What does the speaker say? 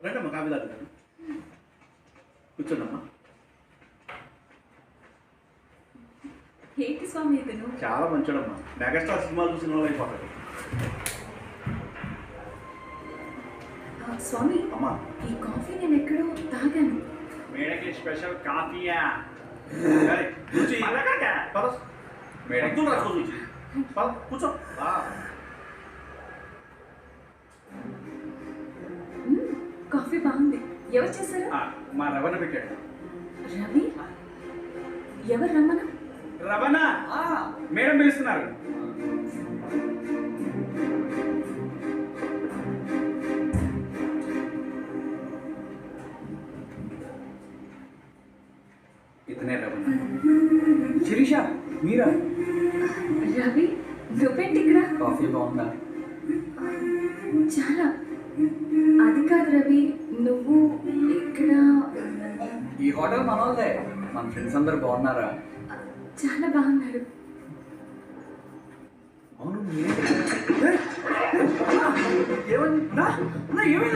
రండమ్మా కాఫీ తాగుతాను. కూర్చోండమ్మా. ఏంటి స్వామి ఇతను? చాలా మంచోడమ్మా. మెగాస్టార్ సినిమాలు చూసిన వాళ్ళు అయిపోతాడు. స్వామి అమ్మా, ఈ కాఫీ నేను ఎక్కడో తాగాను. మేడకి స్పెషల్ కాఫీయా? కూర్చో మేడం రాసుకో చూచి కూర్చో. కాఫీ బాగుంది. ఎవరు చేశారు? మా రవణ పెట్టాడు. రవి? ఎవరు రమ్మన? రవణ మేడం పిలుస్తున్నారు. ఇతనే రవణ. శిరీష మీరా? రవి నువ్వేంటి ఇక్కడ? కాఫీ బాగుందా? చాలా. అది కాదు రవి, నువ్వు ఇక్కడ. ఈ హోటల్ మన వాళ్ళదే. మన ఫ్రెండ్స్ అందరు బాగున్నారా? చాలా బాగున్నారు. అవును ఏమైంది?